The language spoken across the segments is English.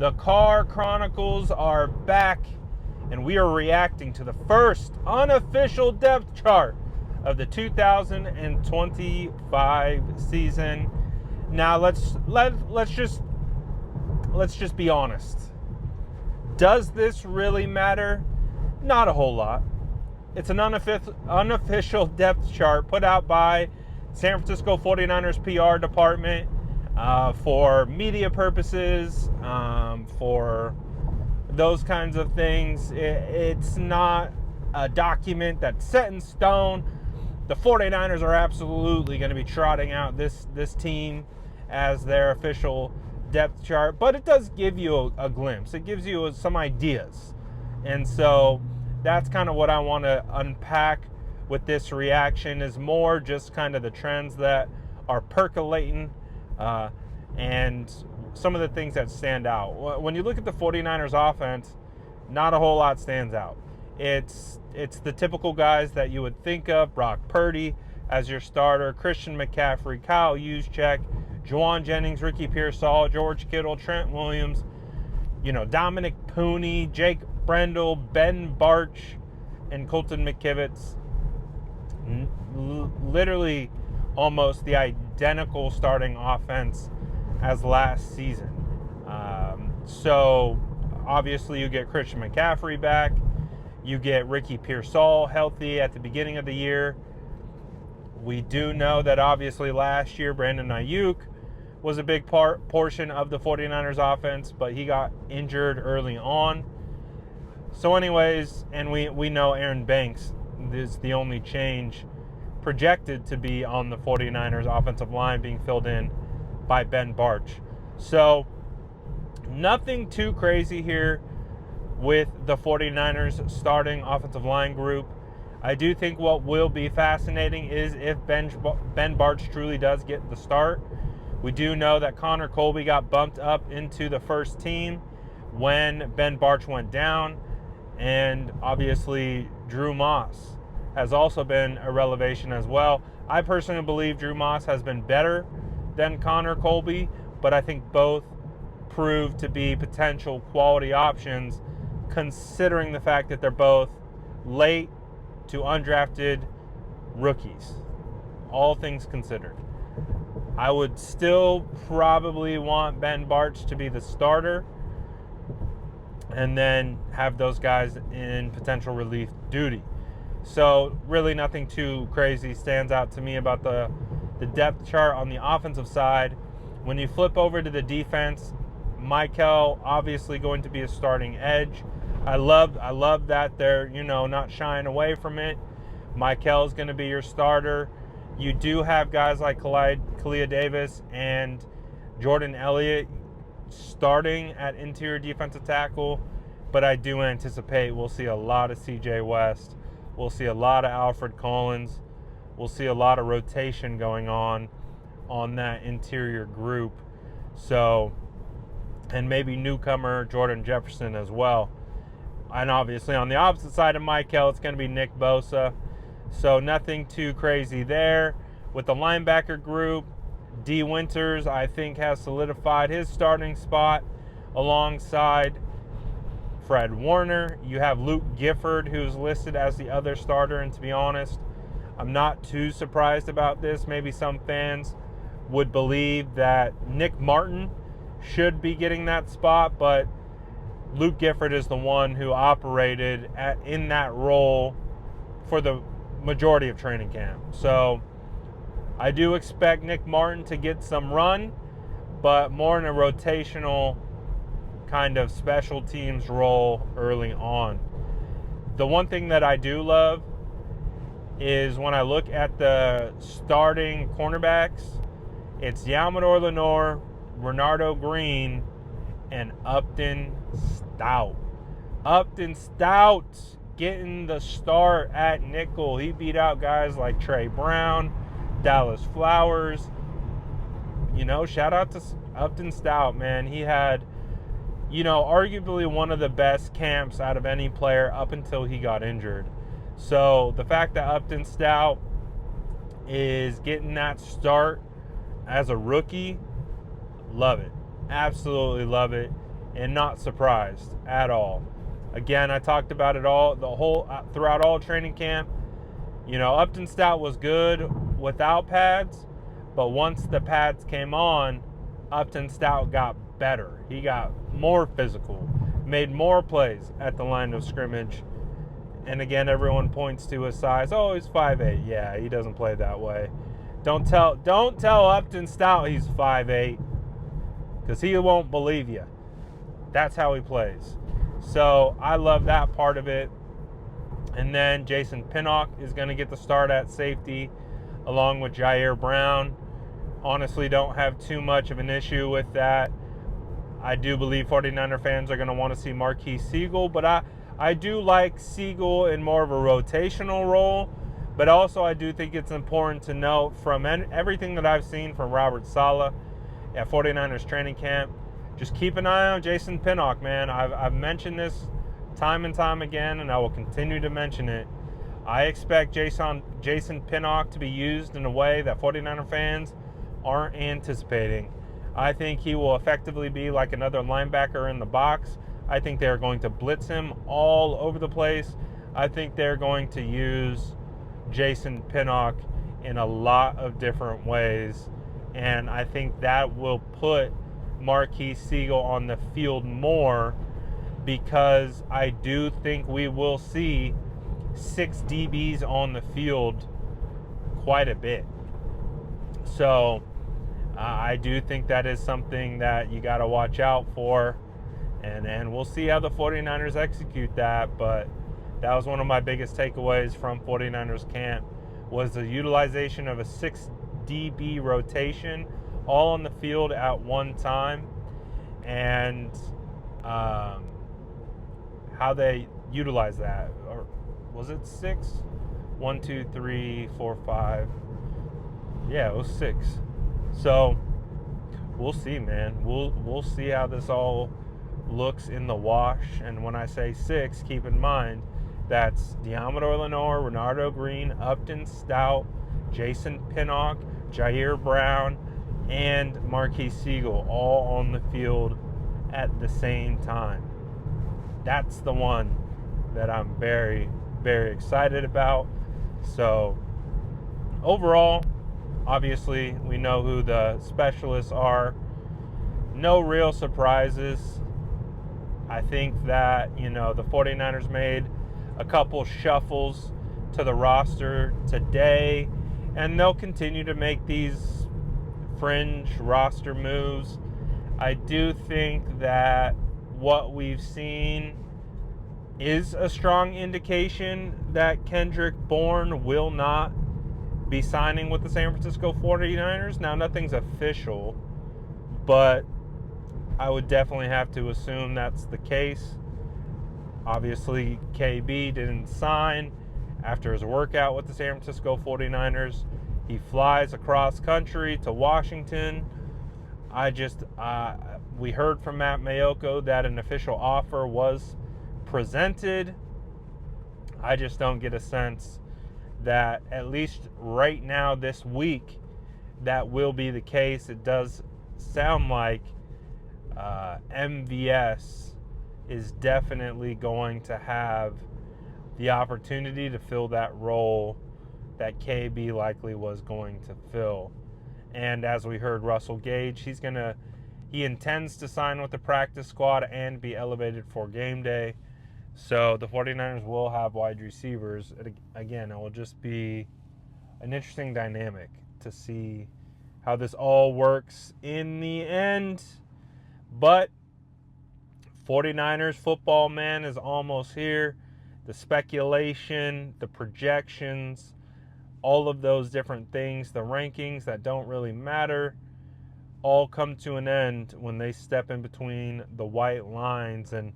The Carr Chronicles are back, and we are reacting to the first unofficial depth chart of the 2025 season. Now let's just be honest. Does this really matter? Not a whole lot. It's an unofficial depth chart put out by San Francisco 49ers PR department for media purposes, for those kinds of things. It's not a document that's set in stone. The 49ers are absolutely going to be trotting out this team as their official depth chart, but it does give you a glimpse. It gives you some ideas. And so that's kind of what I want to unpack with this reaction, is more just kind of the trends that are percolating and some of the things that stand out. When you look at the 49ers offense, not a whole lot stands out. It's the typical guys that you would think of: Brock Purdy as your starter, Christian McCaffrey, Kyle Juszczyk, Juwan Jennings, Ricky Pearsall, George Kittle, Trent Williams, Dominic Pooney, Jake Brendel, Ben Barch, and Colton McKivitz. Literally almost the identical starting offense as last season. So obviously you get Christian McCaffrey back. You get Ricky Pearsall healthy at the beginning of the year. We do know that obviously last year Brandon Ayuk was a big portion of the 49ers offense, but he got injured early on. So anyways, and we know Aaron Banks is the only change projected to be on the 49ers offensive line, being filled in by Ben Barch. So nothing too crazy here with the 49ers starting offensive line group. I do think what will be fascinating is if Ben Barch truly does get the start. We do know that Connor Colby got bumped up into the first team when Ben Barch went down, and obviously Drew Moss has also been a revelation as well. I personally believe Drew Moss has been better than Connor Colby, but I think both prove to be potential quality options, considering the fact that they're both late to undrafted rookies, all things considered. I would still probably want Ben Barch to be the starter and then have those guys in potential relief duty. So really nothing too crazy stands out to me about the depth chart on the offensive side. When you flip over to the defense, Michael obviously going to be a starting edge. I love that they're not shying away from it. Michael is going to be your starter. You do have guys like Kalia Davis and Jordan Elliott starting at interior defensive tackle, but I do anticipate we'll see a lot of CJ West. We'll see a lot of Alfred Collins. We'll see a lot of rotation going on that interior group. So, and maybe newcomer Jordan Jefferson as well. And obviously on the opposite side of Michael, it's going to be Nick Bosa. So nothing too crazy there. With the linebacker group, D. Winters, I think, has solidified his starting spot alongside Fred Warner. You have Luke Gifford, who's listed as the other starter, and to be honest, I'm not too surprised about this. Maybe some fans would believe that Nick Martin should be getting that spot, but Luke Gifford is the one who operated in that role for the majority of training camp. So I do expect Nick Martin to get some run, but more in a rotational kind of special teams role early on. The one thing that I do love is when I look at the starting cornerbacks, it's Yamador Lenore, Bernardo Green, and Upton Stout. Upton Stout getting the start at nickel. He beat out guys like Trey Brown, Dallas Flowers. Shout out to Upton Stout, man. He had, arguably one of the best camps out of any player up until he got injured. So the fact that Upton Stout is getting that start as a rookie, love it. Absolutely love it. and not surprised at all. Again, I talked about it all throughout all training camp. Upton Stout was good without pads, but once the pads came on, Upton Stout got better. He got more physical, made more plays at the line of scrimmage. And again, everyone points to his size. Oh, he's 5'8". Yeah, he doesn't play that way. Don't tell Upton Stout he's 5'8", because he won't believe you. That's how he plays. So I love that part of it. And then Jason Pinnock is going to get the start at safety along with Jair Brown. Honestly, don't have too much of an issue with that. I do believe 49er fans are going to want to see Marquise Siegel, but I do like Siegel in more of a rotational role. But also I do think it's important to note from everything that I've seen from Robert Saleh at 49ers training camp, just keep an eye on Jason Pinnock, man. I've mentioned this time and time again, and I will continue to mention it. I expect Jason Pinnock to be used in a way that 49er fans aren't anticipating. I think he will effectively be like another linebacker in the box. I think they're going to blitz him all over the place. I think they're going to use Jason Pinnock in a lot of different ways, and I think that will put Marquise Siegel on the field more, because I do think we will see 6 DBs on the field quite a bit. So I do think that is something that you got to watch out for, and we'll see how the 49ers execute that. But that was one of my biggest takeaways from 49ers camp, was the utilization of a 6 DB rotation all on the field at one time, and how they utilize that. Or was it 6? 1, 2, 3, 4, 5. Yeah, it was 6. So we'll see, man. We'll see how this all looks in the wash. And when I say 6, keep in mind that's Diamador Lenore, Renardo Green, Upton Stout, Jason Pinnock, Jair Brown, and Marquise Siegel all on the field at the same time. That's the one that I'm very, very excited about. So overall, obviously, we know who the specialists are. No real surprises. I think that, the 49ers made a couple shuffles to the roster today, and they'll continue to make these fringe roster moves. I do think that what we've seen is a strong indication that Kendrick Bourne will not be signing with the San Francisco 49ers. Now, nothing's official, but I would definitely have to assume that's the case. Obviously, KB didn't sign after his workout with the San Francisco 49ers. He flies across country to Washington. We heard from Matt Mayoko that an official offer was presented. I just don't get a sense that, at least right now this week, that will be the case. It does sound like MVS is definitely going to have the opportunity to fill that role that KB likely was going to fill. And as we heard Russell Gage, he intends to sign with the practice squad and be elevated for game day. So the 49ers will have wide receivers. Again, it will just be an interesting dynamic to see how this all works in the end. But 49ers football, man, is almost here. The speculation, the projections, all of those different things, the rankings that don't really matter, all come to an end when they step in between the white lines. And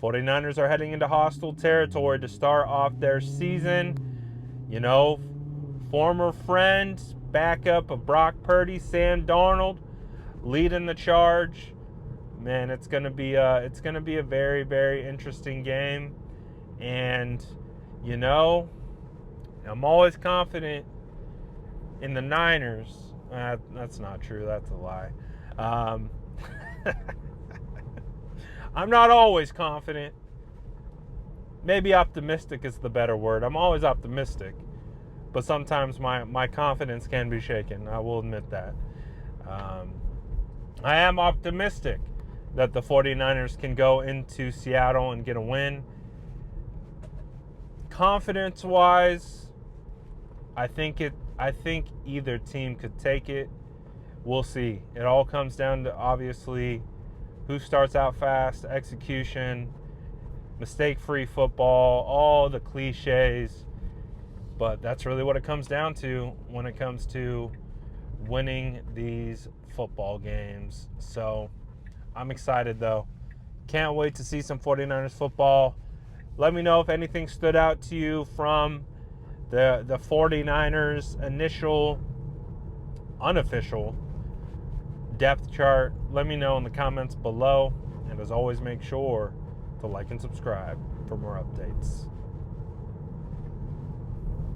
49ers are heading into hostile territory to start off their season. Former friend, backup of Brock Purdy, Sam Darnold, leading the charge. Man, it's gonna be a very, very interesting game. And I'm always confident in the Niners. That's not true. That's a lie. I'm not always confident. Maybe optimistic is the better word. I'm always optimistic, but sometimes my confidence can be shaken. I will admit that. I am optimistic that the 49ers can go into Seattle and get a win. Confidence-wise, I think either team could take it. We'll see. It all comes down to, obviously, who starts out fast, execution, mistake-free football, all the cliches. But that's really what it comes down to when it comes to winning these football games. So I'm excited, though. Can't wait to see some 49ers football. Let me know if anything stood out to you from the 49ers initial unofficial depth chart. Let me know in the comments below. And as always, make sure to like and subscribe for more updates.